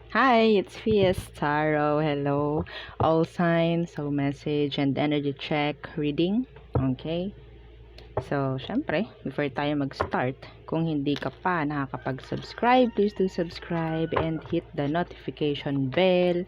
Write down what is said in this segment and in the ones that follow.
Hi, it's Fiestaro. Hello. All signs, so message and energy check reading. Okay. So, syempre, before tayo mag-start, kung hindi ka pa nakakapag-subscribe, please do subscribe and hit the notification bell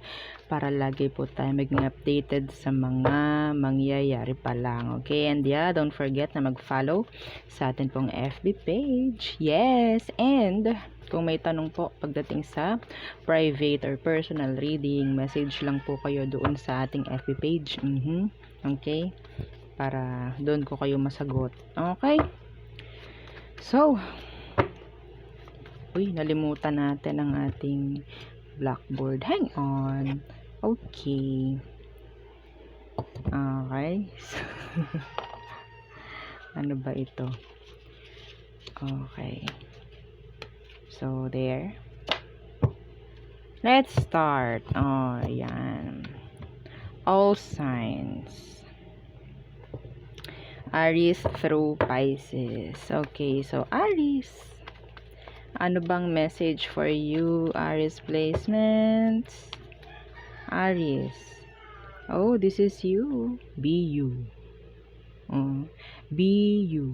para lagi po tayo maging updated sa mga mangyayari pa lang. Okay, and yeah, don't forget na mag-follow sa atin pong FB page. Yes, and kung may tanong po pagdating sa private or personal reading, message lang po kayo doon sa ating FB page. Okay? Para doon ko kayo masagot. Okay? So, nalimutan natin ang ating blackboard. Hang on. Okay. Okay. Ano ba ito? Okay. So, there. Let's start. Oh, yan. All signs. Aries through Pisces. Okay, so Aries. Ano bang message for you, Aries placements? Aries. Oh, this is you. Be you. Be you.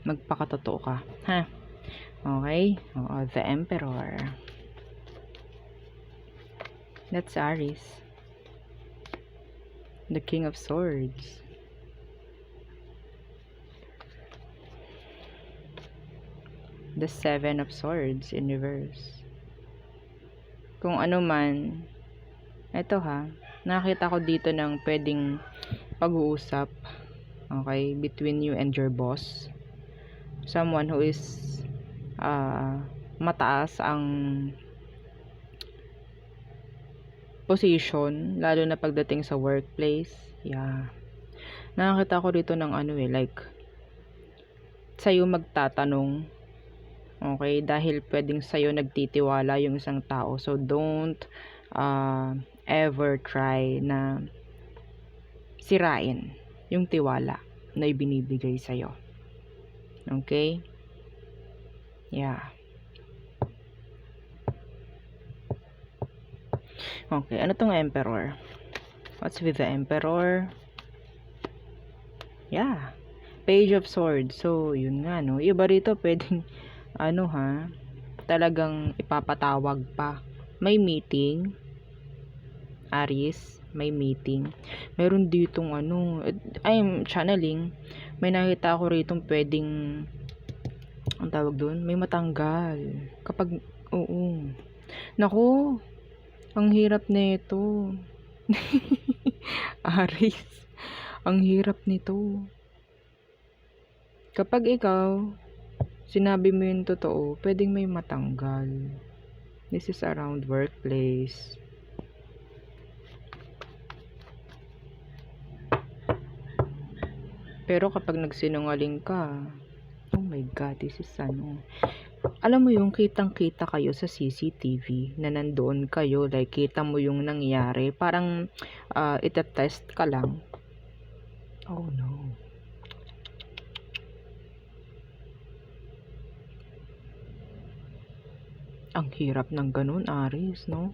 Magpakatotoo ka. Ha? Okay? Oo, the Emperor. That's Aries. The King of Swords. The Seven of Swords in reverse. Kung ano man, eto ha, nakita ko dito ng pwedeng pag-uusap, okay, between you and your boss. Someone who is mataas ang position, lalo na pagdating sa workplace. Yeah. Nakakita ko dito ng like, sa'yo magtatanong, okay, dahil pwedeng sa'yo nagtitiwala yung isang tao. So, don't ever try na sirain yung tiwala na ibinibigay sa'yo. Okay? Yeah. Okay, ano tong Emperor? What's with the Emperor? Yeah. Page of Swords. So, yun nga, no? Iba rito, pwedeng, talagang ipapatawag pa. May meeting. Aries, may meeting. Meron ditong I'm channeling. May nakita ako rito pwedeng, ang tawag doon, may matanggal. Kapag, naku, ang hirap nito. Aries, ang hirap nito. Kapag ikaw, sinabi mo yung totoo, pwedeng may matanggal. This is around workplace. Pero kapag nagsinungaling ka, oh my God, this is alam mo yung kitang-kita kayo sa CCTV na nandoon kayo, like kita mo yung nangyari, parang itatest ka lang. Oh no. Ang hirap ng ganun, Aries, no?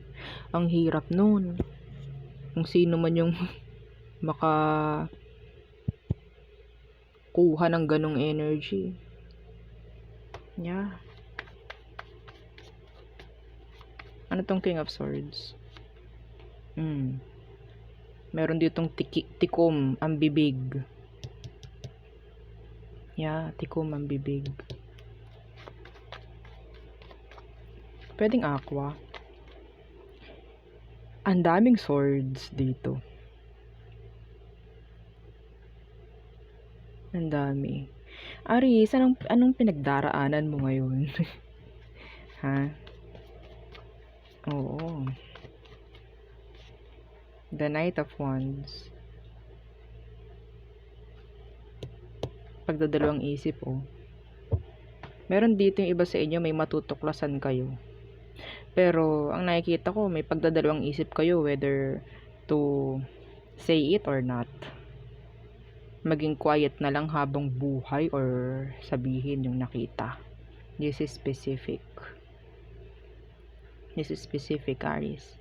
Ang hirap nun. Kung sino man yung kuha ng ganung energy. Yeah. Ano tong King of Swords? Meron ditong tikom ang bibig. Yeah, tikom ang bibig. Pwedeng aqua. Ang daming swords dito. Ang dami. Aries, anong pinagdaraanan mo ngayon? Ha? Oo. The Knight of Wands. Pagdadalawang isip, Meron dito yung iba sa inyo, may matutuklasan kayo. Pero, ang nakikita ko, may pagdadalawang isip kayo whether to say it or not. Maging quiet na lang habang buhay or sabihin yung nakita. This is specific. This is specific, Aries.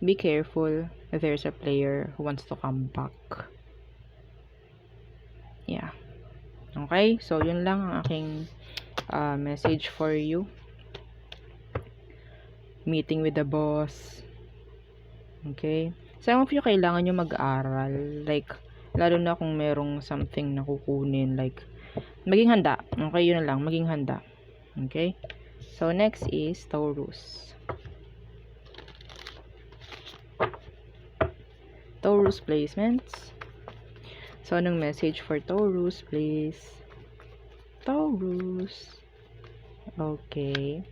Be careful. There's a player who wants to come back. Yeah. Okay, so yun lang ang aking message for you. Meeting with the boss. Okay. Some of you kailangan nyo mag-aral. Like, lalo na kung merong something na kukunin. Like, maging handa. Okay, yun na lang. Maging handa. Okay. So, next is Taurus. Taurus placements. So, anong message for Taurus, please? Taurus. Okay.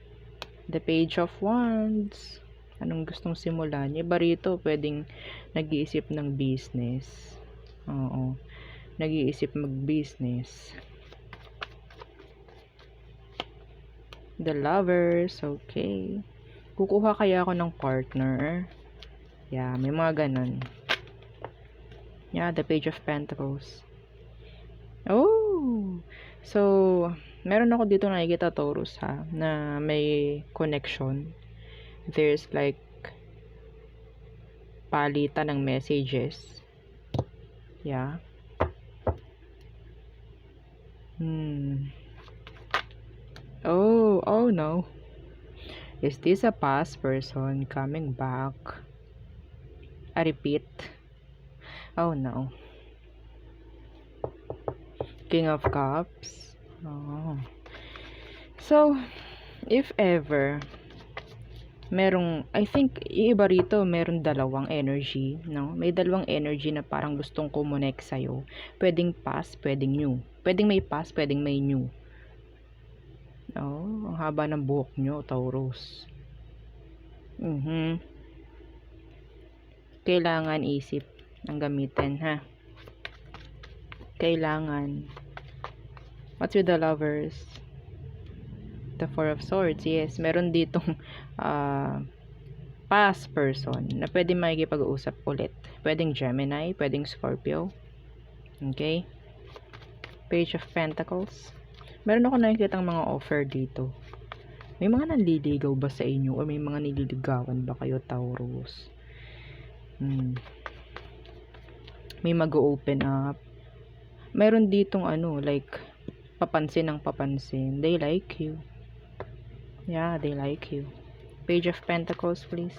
The Page of Wands. Anong gustong simulan? Iba rito, pwedeng nag-iisip ng business. Oo. Nag-iisip mag-business. The Lovers. Okay. Kukuha kaya ako ng partner. Yeah, may mga ganun. Yeah, the Page of Pentacles. Oh! So, meron ako dito nakikita, Taurus, ha, na may connection. There's like palitan ng messages. Yeah. Oh no. Is this a past person coming back? I repeat. Oh no. King of Cups. Oh. So, if ever, I think, iba rito, meron dalawang energy, no? May dalawang energy na parang gustong kumonek sa'yo. Pwedeng past, pwedeng new. Pwedeng may past, pwedeng may new. Oh, ang haba ng buhok nyo, Taurus. Kailangan isip ang gamitin, ha? Kailangan. What's with the Lovers? The Four of Swords. Yes, meron ditong past person na pwede makikipag-uusap ulit. Pwedeng Gemini, pwedeng Scorpio. Okay? Page of Pentacles. Meron ako nakikitang mga offer dito. May mga nanliligaw ba sa inyo? O may mga nililigawan ba kayo, Taurus? May mag-open up. Meron ditong like, papansin ng papansin. They like you. Yeah, they like you. Page of Pentacles, please.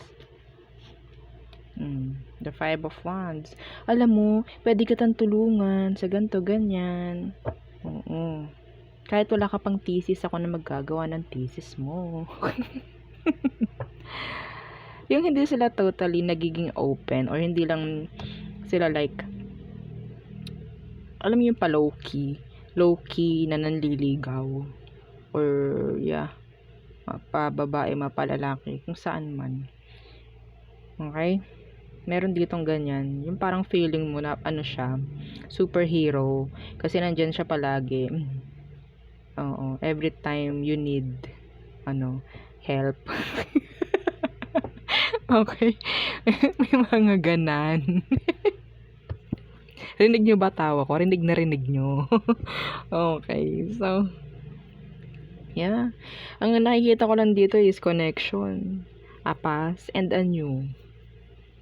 The Five of Wands. Alam mo, pwede kitang tulungan sa ganto, ganyan. Oo. Kahit wala ka pang thesis, ako na maggagawa ng thesis mo. Yung hindi sila totally nagiging open, or hindi lang sila like, alam mo yung pa low-key na nanliligaw, or yeah, mapababae, mapalalaki, kung saan man. Okay? Meron ditong ganyan, yung parang feeling mo na siya, superhero, kasi nandyan siya palagi. Oo, every time you need help. Okay. May mga ganan. Rinig nyo ba tawa ko? Rinig nyo. Okay, so yeah. Ang nakikita ko lang dito is connection, a past, and a new.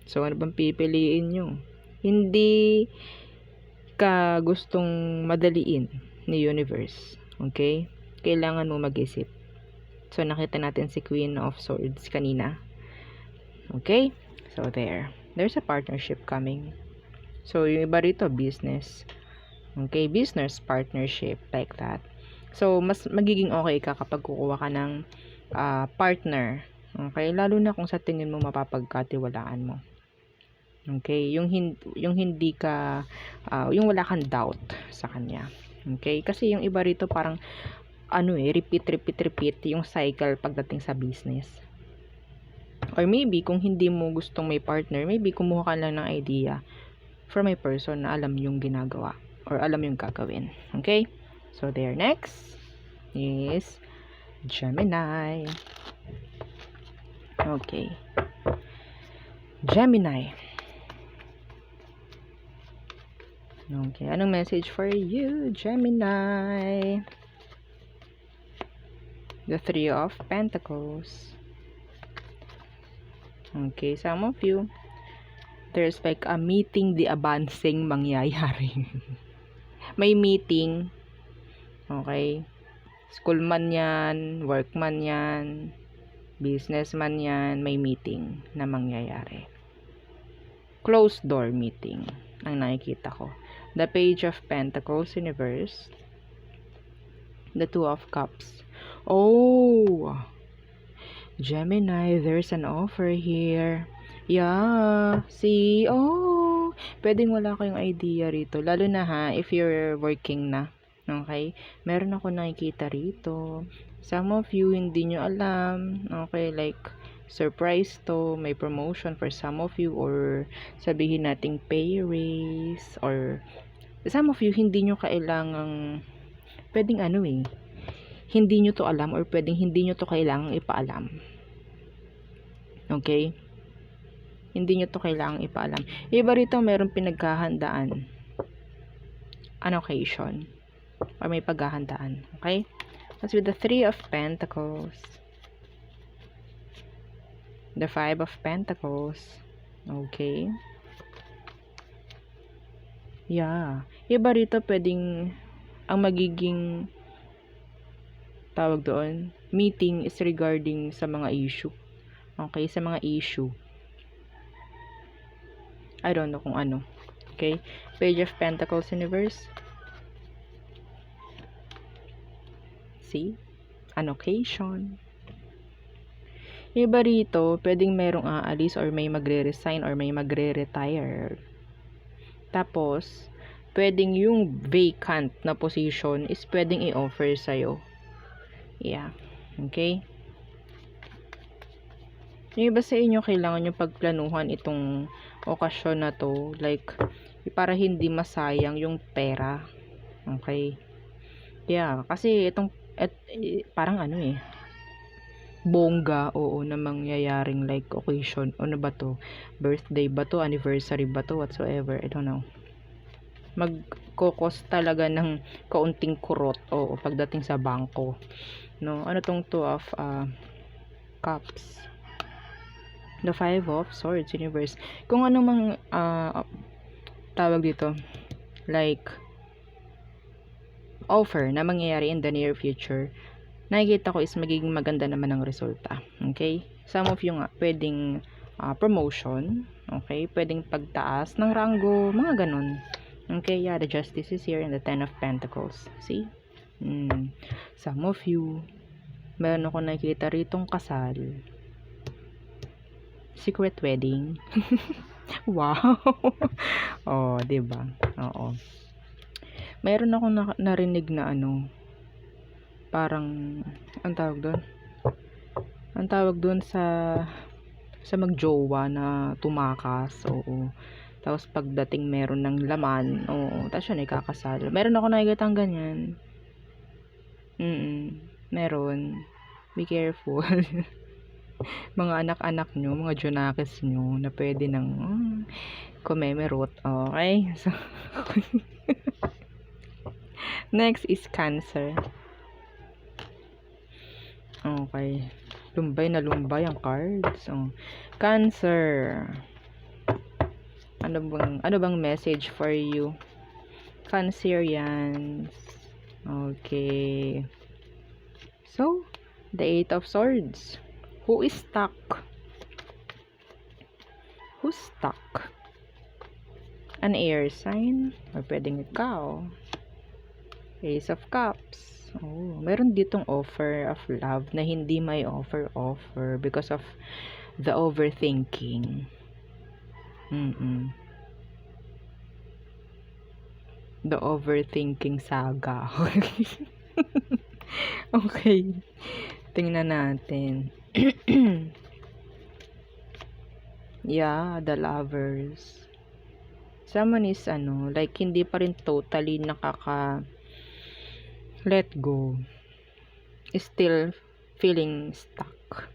So, ano bang pipiliin nyo? Hindi ka gustong madaliin ni universe. Okay? Kailangan mo mag-isip. So, nakita natin si Queen of Swords kanina. Okay? So, there's a partnership coming. So, yung iba rito, business. Okay? Business partnership, like that. So, mas magiging okay ka kapag kukuha ka ng partner. Okay? Lalo na kung sa tingin mo mapapagkatiwalaan mo. Okay? Yung hindi ka, yung wala kang doubt sa kanya. Okay? Kasi yung iba rito parang, repeat yung cycle pagdating sa business. Or maybe, kung hindi mo gustong may partner, maybe kumuha ka lang ng idea from a person na alam yung ginagawa or alam yung gagawin. Okay? So, next is Gemini. Okay. Gemini. Okay, anong message for you, Gemini? The Three of Pentacles. Okay, some of you, there's like a meeting di advancing mangyayari. May meeting. Okay. School man yan, work man yan, business man yan, may meeting na mangyayari. Closed door meeting ang nakikita ko. The Page of Pentacles, Universe. The Two of Cups. Oh! Gemini, there's an offer here. Yeah. See? Oh! Pwedeng wala kayong idea rito. Lalo na ha, if you're working na. Okay? Meron ako nakikita rito. Some of you, hindi nyo alam. Okay? Like, surprise to. May promotion for some of you. Or sabihin nating pay raise. Or some of you, hindi nyo kailangang pwedeng hindi nyo to alam or pwedeng hindi nyo to kailangang ipaalam. Okay? Hindi nyo to kailangang ipaalam. Iba rito, meron pinaghahandaan. An occasion. Or may paghahandaan. Okay? That's with the Three of Pentacles. The Five of Pentacles. Okay? Yeah. Iba rito, pwedeng ang magiging tawag doon, meeting is regarding sa mga issue. Okay, sa mga issue. I don't know kung ano. Okay, Page of Pentacles, Universe. See? An occasion. Iba rito, pwedeng merong aalis or may magre-resign or may magre-retire. Tapos, pwedeng yung vacant na position is pwedeng i-offer sa'yo. Yeah. Okay? Yung iba sa inyo, kailangan yung pagplanuhan itong okasyon na to. Like, para hindi masayang yung pera. Okay? Yeah. Kasi parang bongga, oo, na mangyayaring like occasion. Ano ba to? Birthday ba to? Anniversary ba to? Whatsoever. I don't know. Magkokos talaga ng kaunting kurot. Oo, pagdating sa bangko. No? Ano tong Two of Cups? The Five of Swords, Universe. Kung ano mang tawag dito, like offer na mangyayari in the near future, nakikita ko is magiging maganda naman ang resulta. Okay? Some of you nga, pwedeng promotion. Okay? Pwedeng pagtaas ng ranggo, mga ganun. Okay? Yeah, the Justice is here in the Ten of Pentacles. See? Some of you, meron ako nakikita ritong kasal. Secret wedding. Wow. Oh, 'di ba? Oo. Meron ako narinig na parang ang tawag doon. Ang tawag doon sa magjowa na tumakas. Oo. Tapos pagdating meron ng laman, oo, tapos yun ikakasal. Meron ako nakikita ng ganyan. Meron. Be careful. Mga anak-anak nyo, mga junakis nyo, na pwede nang kumemerot. Okay? So, next is Cancer. Okay. Lumbay na lumbay ang cards. Cancer. Ano bang message for you? Cancerians. Okay. So, the Eight of Swords. Who is stuck? Who's stuck? An air sign? Or pwedeng ikaw? Ace of Cups. Oh, meron ditong offer of love na hindi may offer because of the overthinking. The overthinking saga. Okay. Tingnan natin. Yeah, the Lovers. Someone is like hindi pa rin totally let go. Still feeling stuck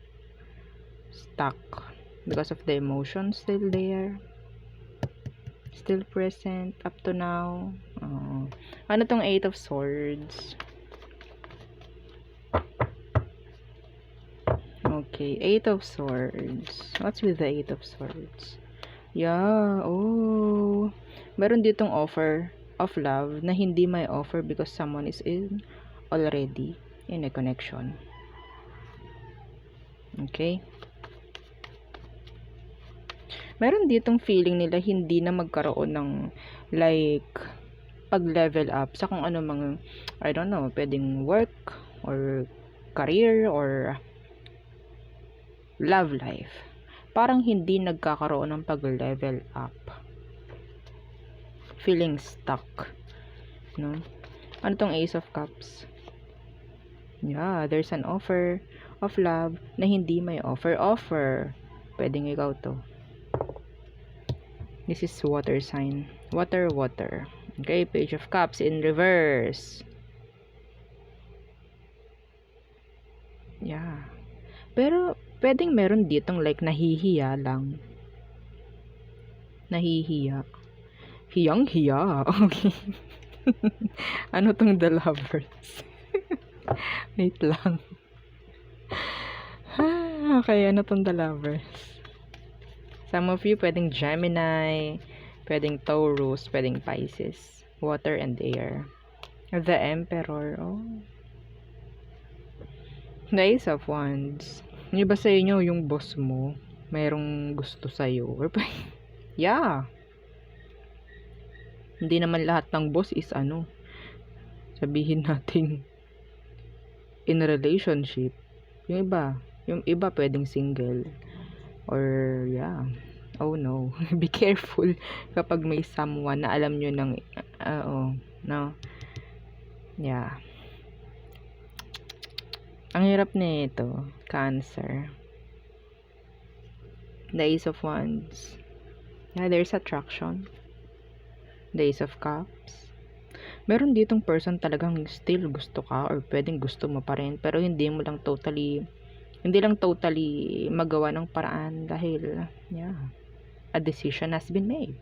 because of the emotions still there. Still present up to now. Oh. Ano tong 8 of Swords? Okay, 8 of Swords. What's with the 8 of Swords? Yeah, oh. Meron ditong offer of love na hindi may offer because someone is already in a connection. Okay? Meron ditong feeling nila hindi na magkaroon ng like pag-level up sa kung ano mga, I don't know, pwedeng work or career or love life. Parang hindi nagkakaroon ng pag-level up. Feeling stuck. No? Ano tong Ace of Cups? Yeah, there's an offer of love na hindi may offer. Pwedeng ikaw to. This is water sign. Water. Okay, Page of Cups in reverse. Yeah. Pero, pwedeng meron ditong like nahihiya lang. Nahihiya. Hiyang-hiya. Okay. Ano tong The Lovers? Wait lang. Okay, ano tong The Lovers? Some of you, pwedeng Gemini, pwedeng Taurus, pwedeng Pisces, water and air. The Emperor, oh. The Ace of Wands. Hindi ba sa inyo yung boss mo, mayroong gusto sa'yo? Or yeah. Hindi naman lahat ng boss is ano, sabihin natin, in a relationship. Yung iba pwedeng single. Or, yeah. Oh no. Be careful kapag may someone na alam nyo ng, no. Yeah. Ang hirap nito, Cancer. The Ace of Wands. Yeah, there's attraction. The Ace of Cups. Meron ditong person talagang still gusto ka or pwedeng gusto mo pa rin pero hindi lang totally magawa ng paraan dahil yeah, a decision has been made.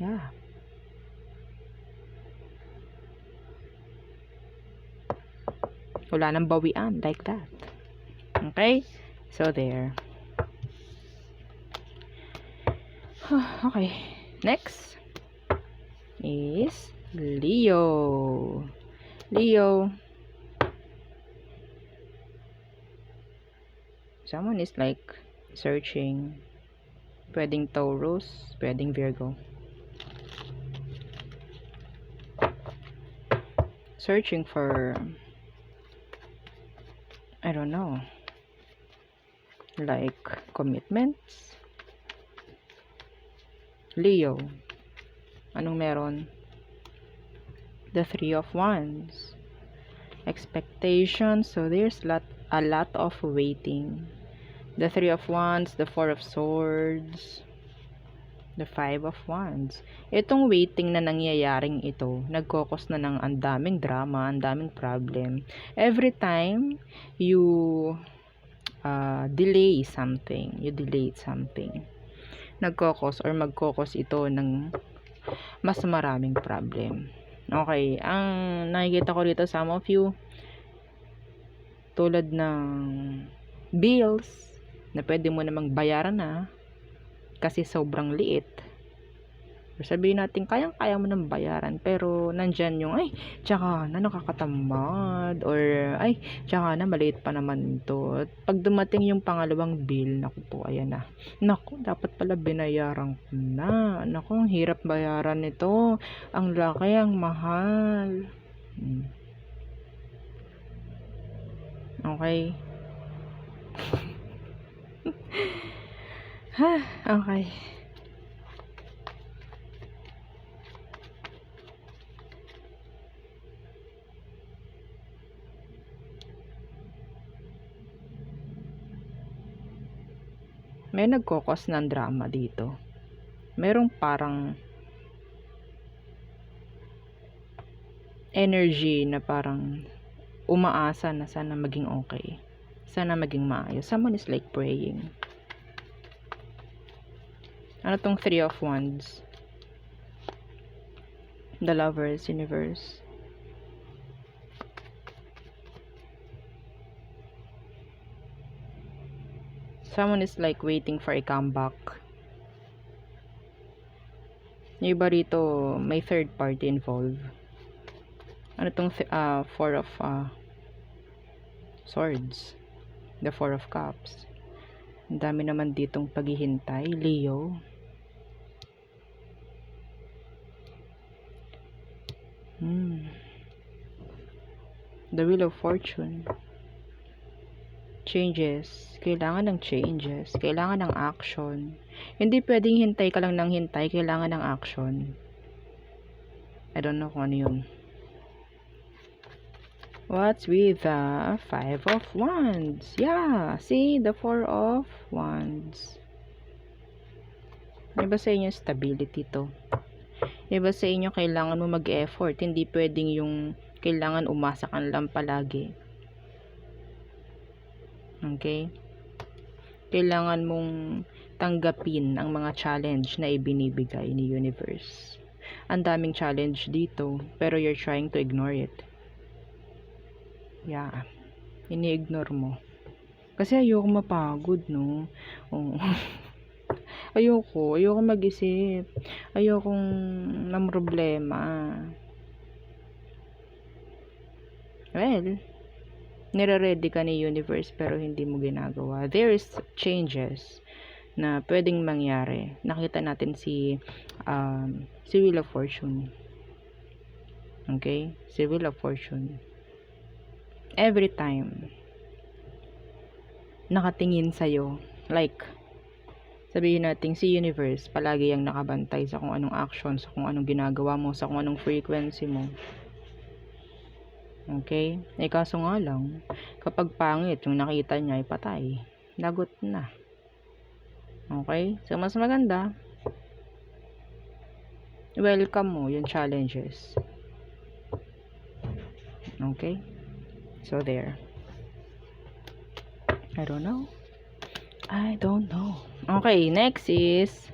Yeah. Wala nang bawian like that. Okay? So there. Okay. Next is Leo. Someone is like searching. Pwedeng Taurus, pwedeng Virgo. Searching for, I don't know, like commitments. Leo. Anong meron? The Three of Wands. Expectations. So there's a lot of waiting. The Three of Wands, the Four of Swords, the Five of Wands. Itong waiting na nangyayaring ito, nagkokos na ng ang daming drama, ang daming problem. Every time you delay something, nagkokos or magkokos ito ng mas maraming problem. Okay, ang nakikita ko dito, some of you, tulad ng bills, na pwede mo namang bayaran na kasi sobrang liit. Or sabihin natin, kayang-kaya mo nang bayaran pero nandyan yung, tsaka na nakakatamad or tsaka na maliit pa naman to. At pag dumating yung pangalawang bill, naku po, ayan na. Naku, dapat pala binayaran ko na. Naku, ang hirap bayaran nito. Ang laki, ang mahal. Okay. Okay. May nagkokos ng drama dito. Merong parang energy na parang umaasa na sana maging okay. Sana maging maayos. Someone is like praying. Ano tong Three of Wands? The Lovers, Universe. Someone is like waiting for a comeback. Yung iba rito, may third party involved. Ano tong Four of Swords? The Four of Cups. Ang dami naman ditong paghihintay, Leo. The Wheel of Fortune. Changes. Kailangan ng changes. Kailangan ng action. Hindi pwedeng hintay ka lang ng hintay. Kailangan ng action. I don't know kung ano yun. What's with the Five of Wands? Yeah, see? The Four of Wands. Iba sa inyo stability to. Iba sa inyo kailangan mo mag-effort. Hindi pwedeng yung kailangan umasa ka lang palagi. Okay? Kailangan mong tanggapin ang mga challenge na ibinibigay ni Universe. Ang daming challenge dito, pero you're trying to ignore it. Yeah. Ini-ignore mo. Kasi ayoko mapagod, no? Oh. ayoko mag-isip. Ayokong problema. Well, nire-ready ka ni Universe pero hindi mo ginagawa. There is changes na pwedeng mangyari. Nakita natin si Wheel of Fortune. Okay? Si Wheel of Fortune. Every time nakatingin sa'yo, like sabihin natin si Universe palagi yung nakabantay sa kung anong action, sa kung anong ginagawa mo, sa kung anong frequency mo. Okay? Kaso nga lang, kapag pangit yung nakita niya ay patay. Lagot na. Okay? So, mas maganda, welcome mo yung challenges. Okay? So, there. I don't know. Okay, next is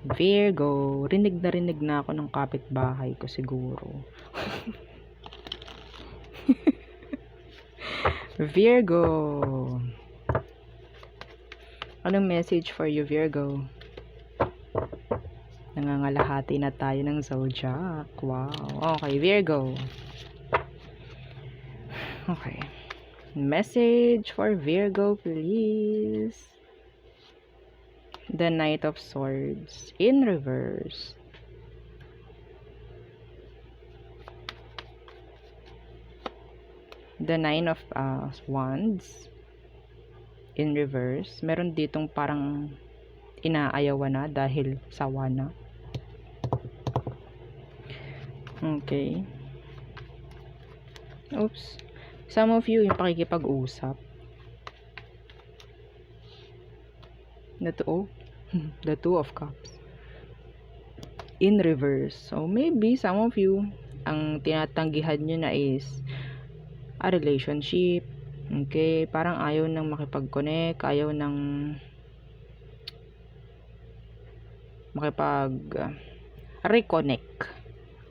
Virgo. Rinig na ako ng kapitbahay ko siguro. Virgo. Anong message for you, Virgo? Nangangalahati na tayo ng zodiac. Wow. Okay, Virgo. Okay. Message for Virgo, please. The Knight of Swords in reverse. The Nine of Wands in reverse. Meron ditong parang inaayawan na dahil sawa na. Okay. Oops. Some of you yung pakikipag-usap. The Two of Cups in reverse. So maybe some of you ang tinatanggihan nyo na is a relationship. Okay, parang ayaw nang makipag-connect, ayaw nang reconnect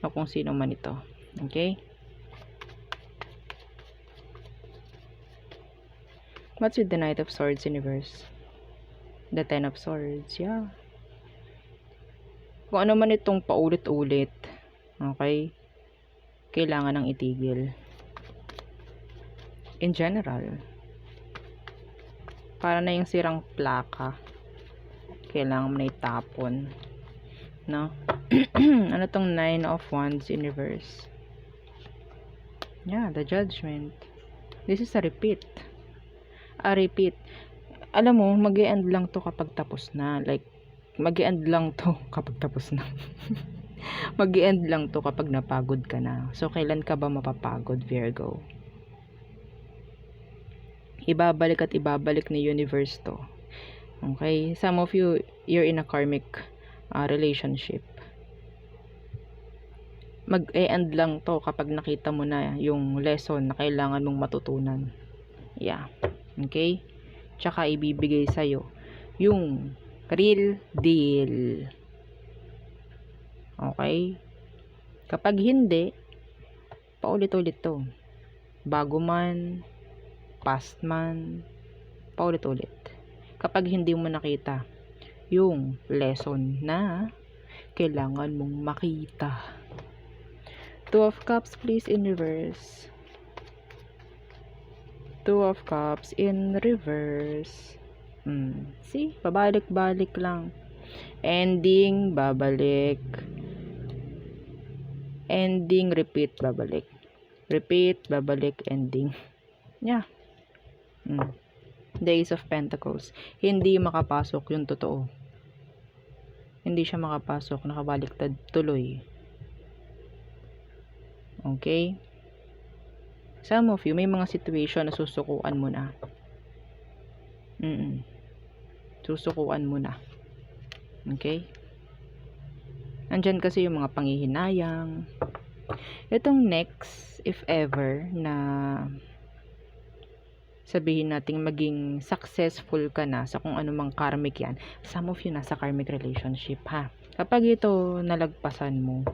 o kung sino man ito. Okay? What's with the Knight of Swords in reverse? The Ten of Swords, yeah. Kung ano man itong paulit-ulit, okay, kailangan nang itigil. In general, para na yung sirang plaka, kailangan mo na itapon. No? Ano tong Nine of Wands in reverse? Yeah, the Judgment. This is a repeat. Alam mo, mag-e-end lang to kapag tapos na. Like, mag-e-end lang to kapag tapos na. Mag-e-end lang to kapag napagod ka na. So, kailan ka ba mapapagod, Virgo? Ibabalik at ibabalik ni Universe to. Okay? Some of you, you're in a karmic relationship. Mag-e-end lang to kapag nakita mo na yung lesson na kailangan mong matutunan. Yeah. Okay? Tsaka ibibigay sa'yo yung real deal. Okay? Kapag hindi, paulit-ulit to. Bago man, past man, paulit-ulit. Kapag hindi mo nakita yung lesson na kailangan mong makita. Two of Cups, please, in reverse. Two of Cups in reverse. See? Pabalik-balik lang. Ending, babalik. Ending, repeat, babalik. Repeat, babalik, ending. Yeah. The Ace of Pentacles. Hindi makapasok yung totoo. Hindi siya makapasok. Nakabaliktad tuloy. Okay? Some of you, may mga situation na susukuan mo na. Susukuan mo na. Okay? Andyan kasi yung mga panghihinayang. Itong next, if ever, na sabihin nating maging successful ka na sa kung anumang karmic yan, some of you nasa karmic relationship, ha? Kapag ito nalagpasan mo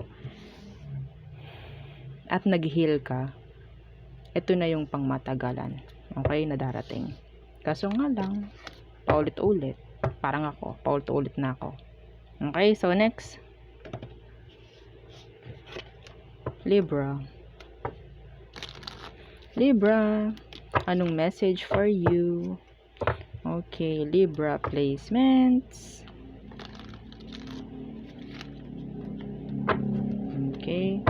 at nag-heal ka, ito na yung pangmatagalan. Okay? Na darating. Kaso nga lang, paulit-ulit. Parang ako, paulit-ulit na ako. Okay? So, next. Libra. Libra. Anong message for you? Okay, Libra placements. Okay.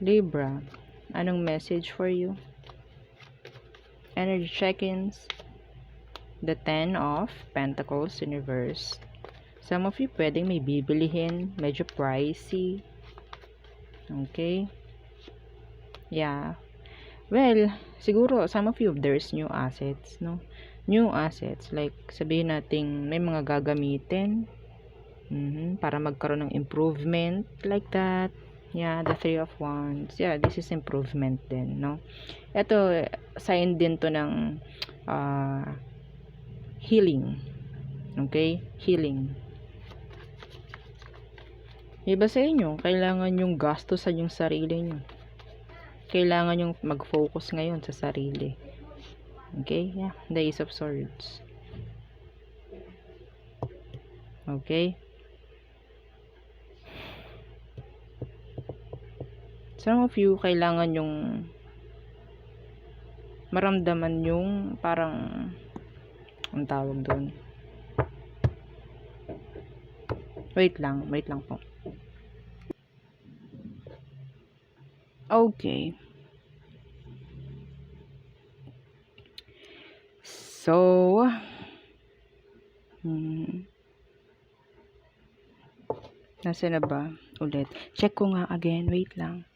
Libra, anong message for you? Energy check-ins. The 10 of Pentacles in reverse. Some of you pwedeng may bibilihin, medyo pricey. Okay. Yeah. Well, siguro some of you there's new assets, no? New assets, like sabihin nating may mga gagamitin para magkaroon ng improvement, like that. Yeah, the 3 of Wands. Yeah, this is improvement din, no? Ito, sign din to ng healing. Okay? Healing. Iba sa inyo, kailangan yung gastusan yung sarili nyo. Kailangan yung mag-focus ngayon sa sarili. Okay? Yeah, the Ace of Swords. Okay? Some of you, kailangan yung maramdaman yung parang ang tawag doon. Wait lang po. Okay. So, nasa na ba? Ulit. Check ko nga again. Wait lang.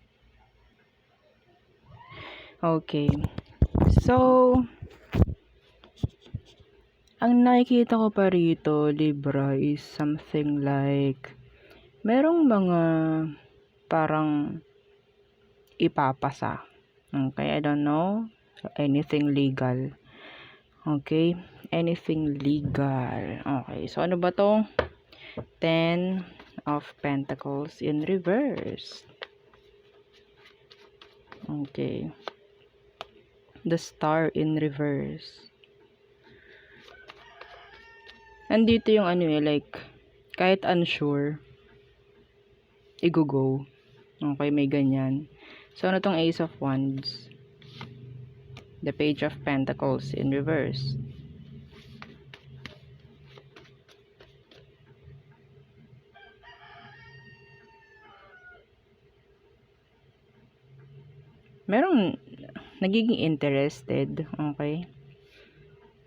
Okay. So, ang nakikita ko pa rito, Libra, is something like merong mga parang ipapasa. Okay, I don't know. Anything legal. Okay, anything legal. Okay, so ano ba to? 10 of Pentacles in reverse. Okay. The Star in reverse. Nandito yung ano like, kahit unsure, i-go. Okay, may ganyan. So, ano tong Ace of Wands? The Page of Pentacles in reverse. Merong nagiging interested, okay?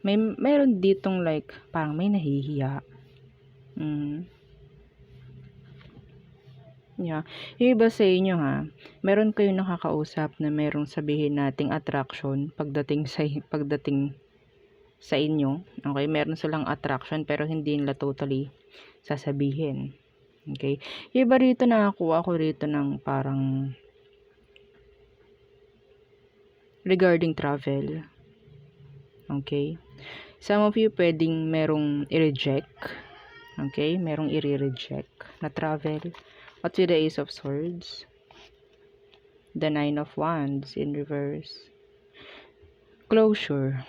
Meron ditong like, parang may nahihiya. Yeah. Yung iba sa inyo ha, meron kayong nakakausap na merong sabihin nating attraction pagdating sa inyo. Okay, meron silang attraction pero hindi nila totally sasabihin. Okay? Yung iba rito nakakuha ko rito ng parang regarding travel. Okay? Some of you pwedeng merong i-reject. Okay? Merong i-reject na travel. What's with the Ace of Swords? The Nine of Wands in reverse. Closure.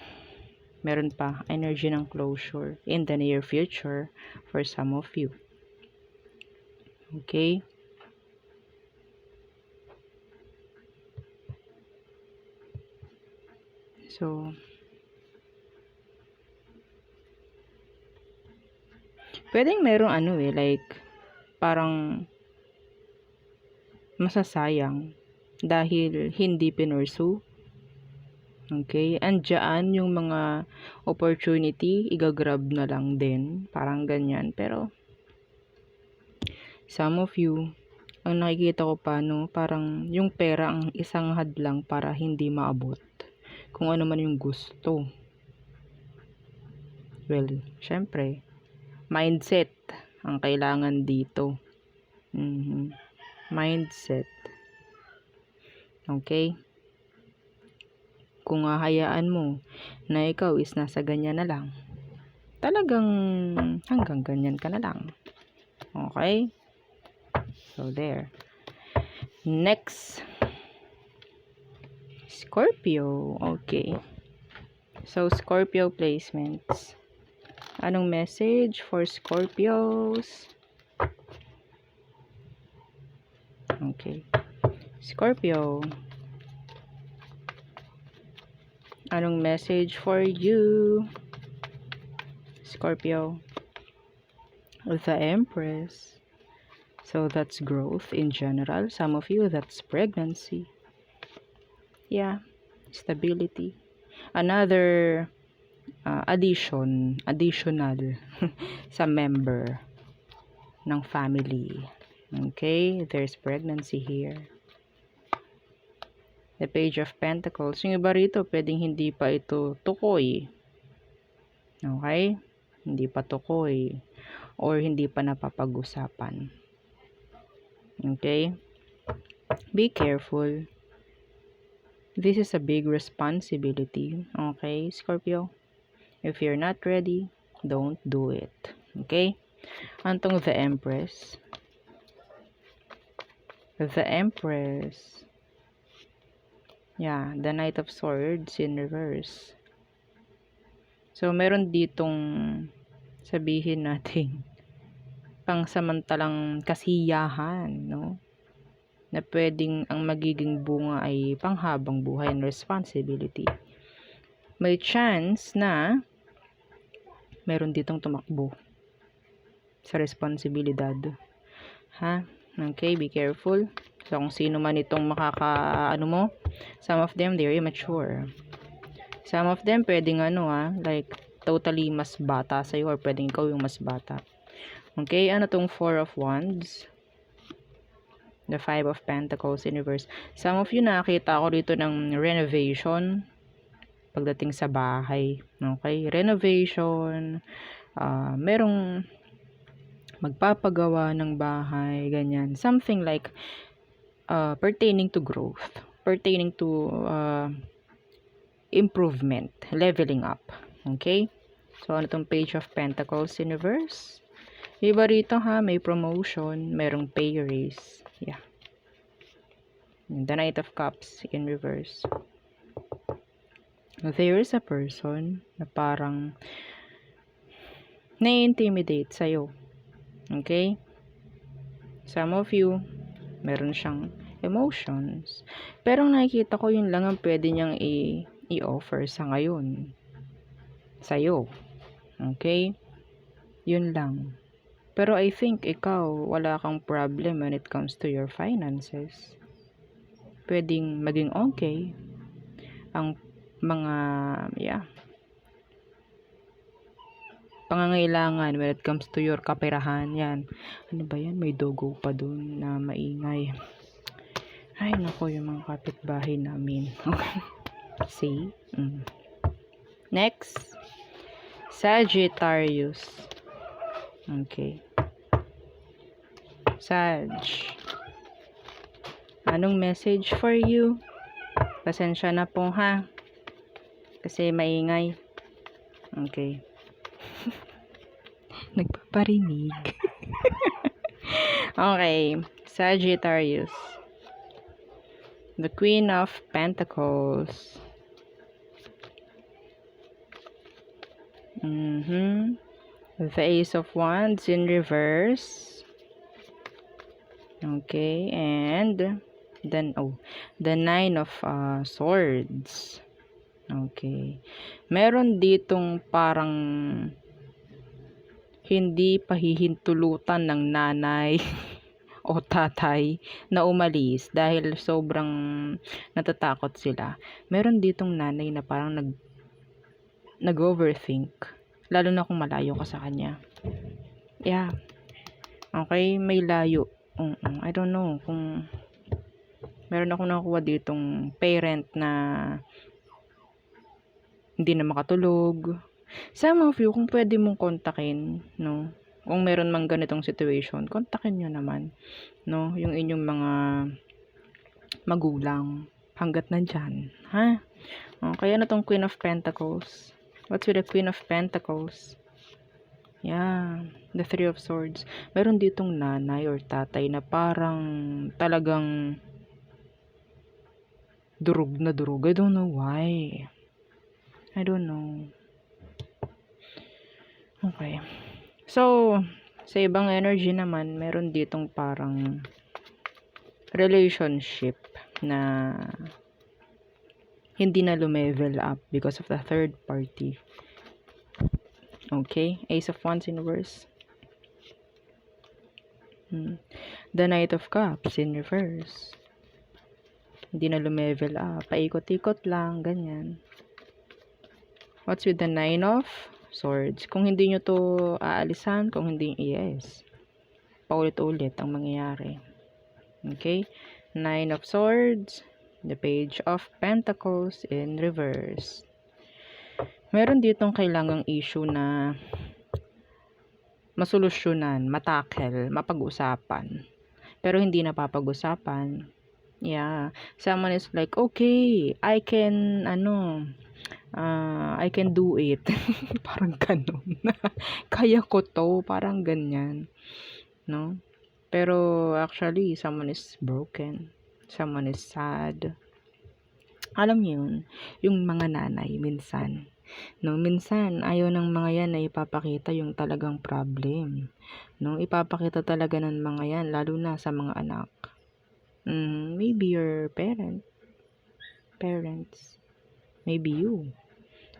Meron pa energy ng closure in the near future for some of you. Okay? So, pwedeng merong like, parang masasayang dahil hindi pinursu. Okay? Andiyan yung mga opportunity, igagrab na lang din. Parang ganyan. Pero, some of you, ang nakikita ko pa, no, parang yung pera ang isang hadlang para hindi maabot kung ano man yung gusto. Well, syempre, mindset ang kailangan dito. Mindset. Okay? Kung hahayaan mo na ikaw is nasa ganyan na lang, talagang hanggang ganyan ka na lang. Okay? So, there. Next. Scorpio. Okay. So, Scorpio placements. Anong message for Scorpios? Okay. Scorpio. Anong message for you? Scorpio. The Empress. So, that's growth in general. Some of you, that's pregnancy. Yeah. Stability. Another additional sa member ng family. Okay? There's pregnancy here. The Page of Pentacles. Yung iba rito, pwedeng hindi pa ito tukoy. Okay? Hindi pa tukoy. Or hindi pa napapag-usapan. Okay? Be careful. This is a big responsibility. Okay, Scorpio? If you're not ready, don't do it. Okay? Antong the Empress. The Empress. Yeah, the Knight of Swords in reverse. So, meron ditong sabihin natin pangsamantalang kasiyahan, no? Na pwedeng ang magiging bunga ay panghabang buhay and responsibility. May chance na meron ditong tumakbo sa responsibilidad. Ha? Okay, be careful. So, kung sino man itong some of them, they're immature. Some of them, pwedeng like, totally mas bata sa'yo or pwedeng ikaw yung mas bata. Okay, ano tong Four of Wands? The Five of Pentacles in reverse. Some of you, nakakita ako dito ng renovation pagdating sa bahay. Okay, renovation. Merong magpapagawa ng bahay, ganyan. Something like pertaining to growth, pertaining to improvement, leveling up. Okay? So, ano tong Page of Pentacles in reverse? Iba rito may promotion, merong pay raise. Yeah. The Knight of Cups in reverse. There is a person na parang na-intimidate sa'yo. Okay? Some of you, meron siyang emotions. Pero nakikita ko yun lang ang pwede niyang i-offer sa ngayon. Sa'yo. Okay? Yun lang. Pero I think ikaw, wala kang problem when it comes to your finances. Pwedeng maging okay. Ang mga, pangangailangan when it comes to your kaperahan, yan. Ano ba yan? May dogo pa dun na maingay. Ay, nako, yung mga kapitbahay namin. See? Next. Sagittarius. Okay. Sag. Anong message for you? Pasensya na po, ha? Kasi maingay. Okay. Nagpaparinig. Okay. Sagittarius. The Queen of Pentacles. The Ace of Wands in reverse. Okay. And then, the Nine of Swords. Okay. Meron ditong parang hindi pahihintulutan ng nanay o tatay na umalis dahil sobrang natatakot sila. Meron ditong nanay na parang nag-overthink, lalo na kung malayo ka sa kanya. Yeah. Okay, may layo. I don't know kung meron akong nakuha ditong parent na hindi na makatulog. Some of you, kung pwede mong kontakin, no? Kung meron mang ganitong situation, kontakin nyo naman, no? Yung inyong mga magulang hanggat nandyan, ha? Okay, ano tong Queen of Pentacles? What's with the Queen of Pentacles? Yeah, the Three of Swords. Meron ditong nanay or tatay na parang talagang durog na durog. I don't know why. I don't know. Okay. So, sa ibang energy naman, meron ditong parang relationship na hindi na lumevel up because of the third party. Okay? Ace of Wands in reverse. The Knight of Cups in reverse. Hindi na lumevel up. Paikot-ikot lang, ganyan. What's with the Nine of Swords? Kung hindi nyo to aalisan, kung hindi, yes. Paulit-ulit ang mangyayari. Okay? Nine of Swords, the Page of Pentacles in reverse. Meron ditong kailangang issue na masolusyonan, matakel, mapag-usapan. Pero hindi napapag-usapan. Yeah. Someone is like, okay, I can do it. Parang ganun. Kaya ko to. Parang ganyan. No? Pero actually, someone is broken. Someone is sad. Alam niyo yun, yung mga nanay, minsan, ayaw ng mga yan na ipapakita yung talagang problem. No? Ipapakita talaga ng mga yan, lalo na sa mga anak. Maybe your parents, maybe you.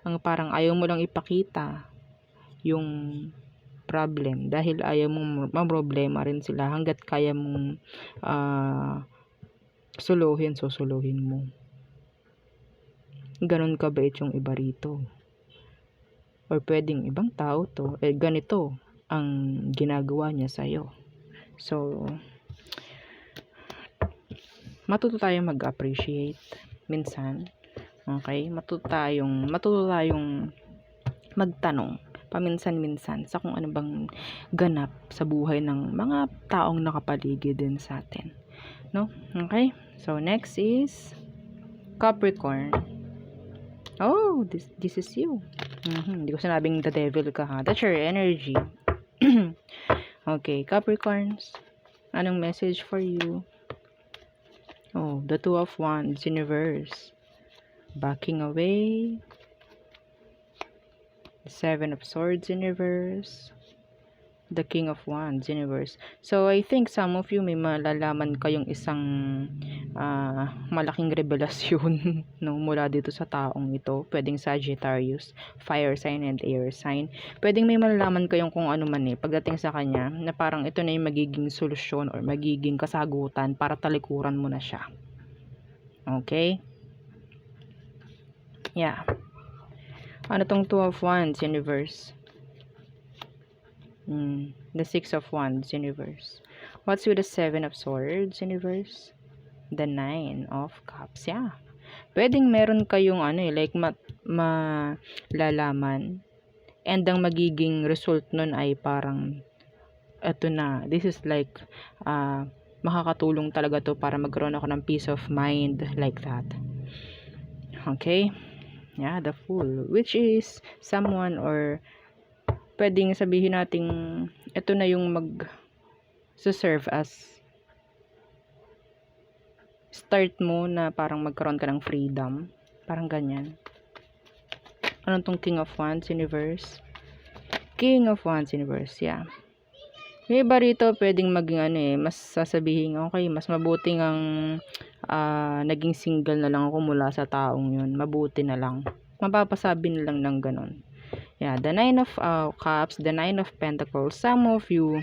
Ang parang ayaw mo lang ipakita yung problem dahil ayaw mong problema rin sila hanggat kaya mong susuluhin mo. Ganon kabait yung iba rito. Or pwedeng ibang tao to, ganito ang ginagawa niya sa'yo. So, matuto tayong mag-appreciate minsan. Okay? Matuto tayong magtanong paminsan-minsan sa kung ano bang ganap sa buhay ng mga taong nakapaligid din sa atin. No? Okay? So, next is Capricorn. Oh, this is you. Hindi ko sinabing the devil ka, ha? That's your energy. Okay, Capricorns. Anong message for you? Oh, the Two of Wands in reverse. Backing away. The Seven of Swords in reverse. The King of Wands in reverse. So, I think some of you may malalaman kayong isang malaking revelasyon no, mula dito sa taong ito. Pwedeng Sagittarius, fire sign and air sign. Pwedeng may malalaman kayong kung ano man pagdating sa kanya na parang ito na yung magiging solusyon or magiging kasagutan para talikuran mo na siya. Okay? Yeah. Ano tong Two of Wands in reverse? The Six of Wands in reverse. What's with the Seven of Swords in reverse? The Nine of Cups. Yeah. Pwedeng meron kayong like malalaman. And ang magiging result nun ay parang eto na. This is like makakatulong talaga to para magkaroon ako ng peace of mind like that. Okay? Yeah, the Fool. Which is someone or pwedeng sabihin nating ito na yung serve as start mo na parang magkaroon ka ng freedom. Parang ganyan. Anong tong King of Wands Universe? King of Wands Universe, yeah. Yung iba rito, pwedeng maging mas sasabihin, okay, mas mabuting ang naging single na lang ako mula sa taong yun. Mabuti na lang. Mapapasabi na lang ng ganon. Yeah, the Nine of Cups, the Nine of Pentacles. Some of you,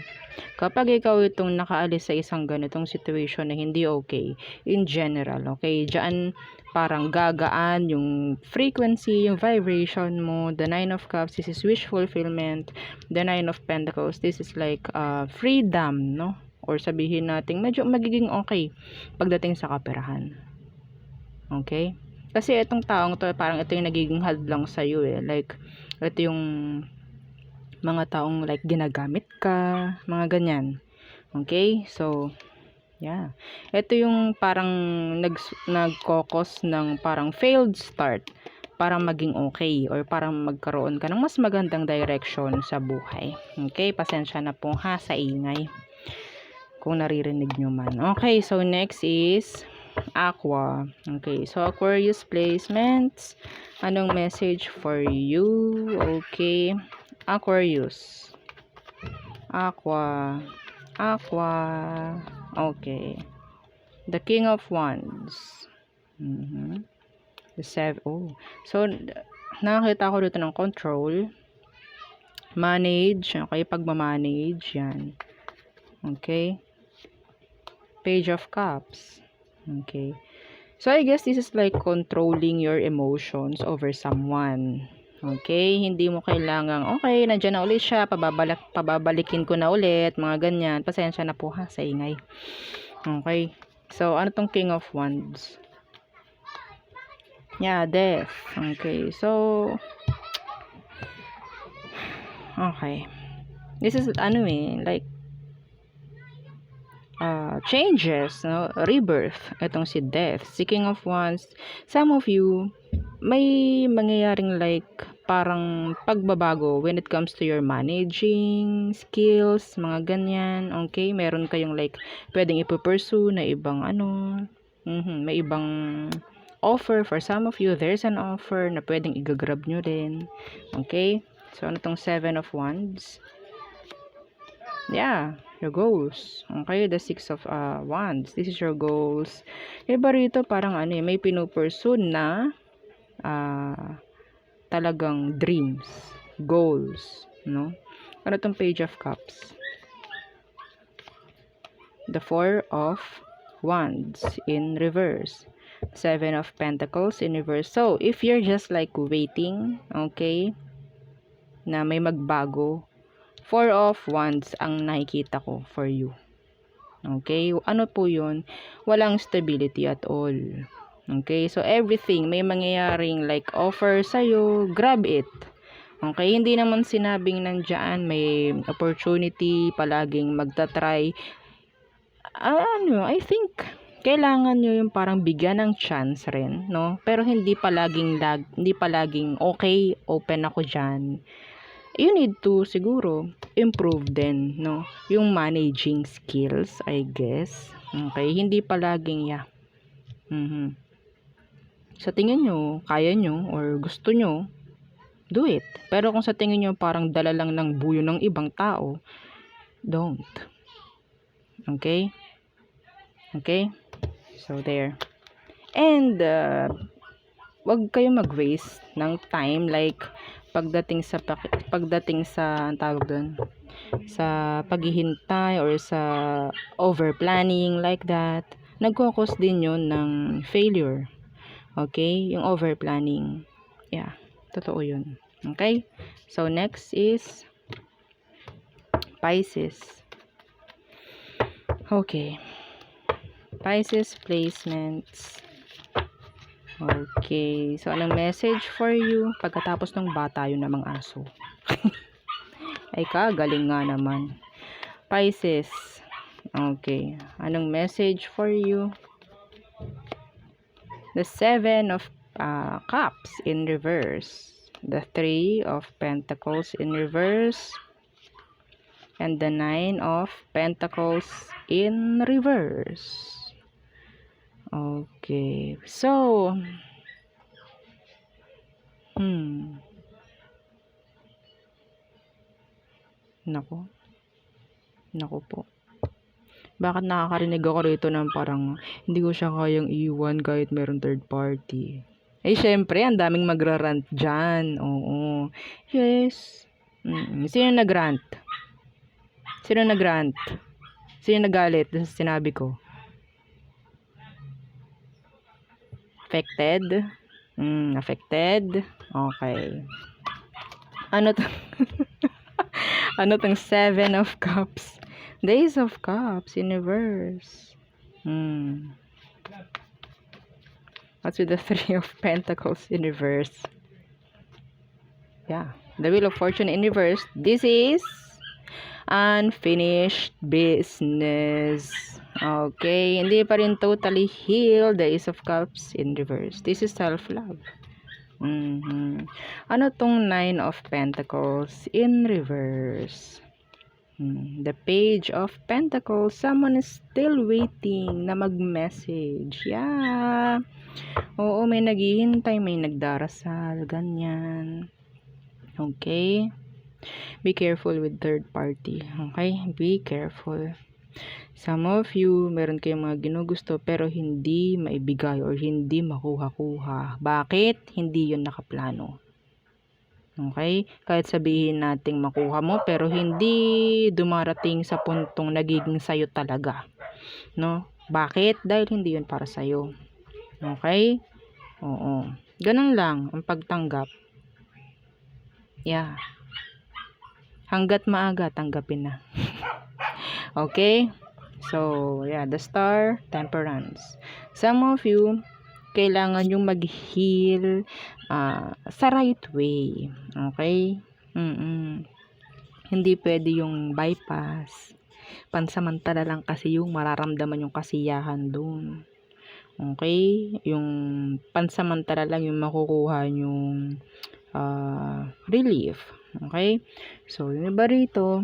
kapag ikaw itong nakaalis sa isang ganitong situation na hindi okay, in general, okay, dyan parang gagaan yung frequency, yung vibration mo. The Nine of Cups, this is wish fulfillment. The Nine of Pentacles, this is like freedom, no? Or sabihin natin, medyo magiging okay pagdating sa kaperahan. Okay? Kasi itong taong to, parang ito yung nagiging hadlang sa'yo eh. Like, ito yung mga taong like ginagamit ka, mga ganyan. Okay? So, yeah. Ito yung parang nagkokos ng parang failed start para maging okay or para magkaroon ka ng mas magandang direction sa buhay. Okay? Pasensya na po ha sa ingay kung naririnig nyo man. Okay, so next is Aqua. Okay, so Aquarius placements. Anong message for you? Okay, Aquarius. Aqua. Okay. The King of Wands. The Seven. So, nakakita ko dito ng control. Manage. Okay, pagmamanage. Yan. Okay. Page of Cups. Okay. So, I guess this is like controlling your emotions over someone. Okay? Hindi mo kailangang, okay, nandiyan na ulit siya, pababalikin ko na ulit, mga ganyan. Pasensya na po ha, sa ingay. Okay? So, ano tong King of Wands? Yeah, Death. Okay. So, okay. This is, like, changes, no? Rebirth. Itong si Death. Si King of Wands. Some of you, may mangyayaring like parang pagbabago when it comes to your managing skills, mga ganyan. Okay? Meron kayong like pwedeng ipupursue na ibang may ibang offer for some of you. There's an offer na pwedeng igagrab nyo din. Okay? So, ano tong Seven of Wands? Yeah, your goals. Okay, the Six of Wands. This is your goals. Iba rito parang may pinupursue na talagang dreams, goals, no? Ano tong Page of Cups? The Four of Wands in reverse. Seven of Pentacles in reverse. So, if you're just like waiting, okay, na may magbago, Four of Wands ang nakikita ko for you. Okay? Ano po yun? Walang stability at all. Okay? So, everything, may mangyayaring like offer sa'yo, grab it. Okay? Hindi naman sinabing nandyan, may opportunity, palaging magta-try. I think, kailangan nyo yung parang bigyan ng chance rin, no? Pero hindi palaging okay, open ako dyan. You need to siguro improve din, no? Yung managing skills, I guess. Okay, hindi palaging Sa tingin nyo, kaya nyo or gusto nyo, do it. Pero kung sa tingin nyo parang dala lang ng buyo ng ibang tao, don't. Okay? Okay? So there. And wag kayo mag-waste ng time like pagdating sa ang tawag doon, sa paghihintay or sa over planning like that, nagko-cause din yun ng failure. Okay, yung over planning, yeah, totoo yun. Okay, so next is Pisces. Okay, Pisces placements. Okay. So, anong message for you? Pagkatapos ng bata yun namang aso. Ay galing nga naman. Pisces. Okay. Anong message for you? The Seven of Cups in reverse. The 3 of Pentacles in reverse. And the 9 of Pentacles in reverse. Okay. So, Nako. Nako po. Bakit nakakarinig ako rito ng parang hindi ko siya kayang iwan kahit meron third party? Eh, syempre, ang daming magrarant dyan. Oo. Yes. Sino nagrant? Sino nagrant? Sino nagalit sa sinabi ko? Affected? Affected? Okay. Ano to? Ano tong 7 of Cups? The Ace of Cups in reverse. What's with the 3 of Pentacles in reverse? Yeah. The Wheel of Fortune in reverse. This is unfinished business. Okay. Hindi pa rin totally healed. The Ace of Cups in reverse. This is self-love. Ano tong 9 of Pentacles in reverse? The Page of Pentacles. Someone is still waiting na mag-message. Yeah. Oo, may naghihintay, may nagdarasal, ganyan. Okay? Be careful with third party. Okay? Be careful. Some of you, meron kayong mga ginugusto pero hindi maibigay or hindi makuha-kuha. Bakit? Hindi yun nakaplano. Okay? Kahit sabihin nating makuha mo pero hindi dumarating sa puntong nagiging sayo talaga. No? Bakit? Dahil hindi yun para sayo. Okay? Oo. Ganun lang ang pagtanggap. Yeah. Hanggat maaga, tanggapin na. Okay? So, yeah, the Star, Temperance. Some of you, kailangan yung mag-heal sa right way. Okay? Hindi pwede yung bypass. Pansamantala lang kasi yung mararamdaman yung kasiyahan dun. Okay? Yung pansamantala lang yung makukuha yung relief. Okay? So, yung iba rito,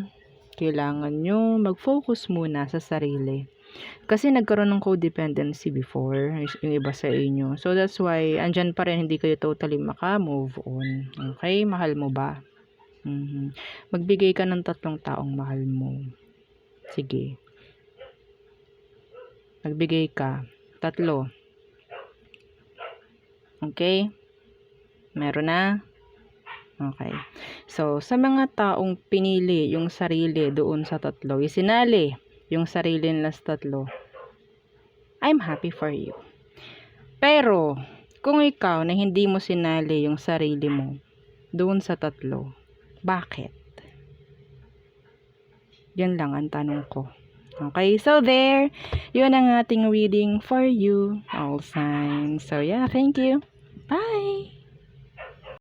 kailangan nyo mag-focus muna sa sarili. Kasi nagkaroon ng codependency before, yung iba sa inyo. So, that's why, andyan pa rin, hindi kayo totally maka-move on. Okay? Mahal mo ba? Magbigay ka ng 3 taong mahal mo. Sige. Magbigay ka. 3. Okay? Meron na? Okay. So, sa mga taong pinili yung sarili doon sa 3, isinali yung sarili nila sa 3, I'm happy for you. Pero, kung ikaw na hindi mo sinali yung sarili mo doon sa 3, bakit? Yan lang ang tanong ko. Okay, so there, yun ang ating reading for you, all signs. So yeah, thank you. Bye!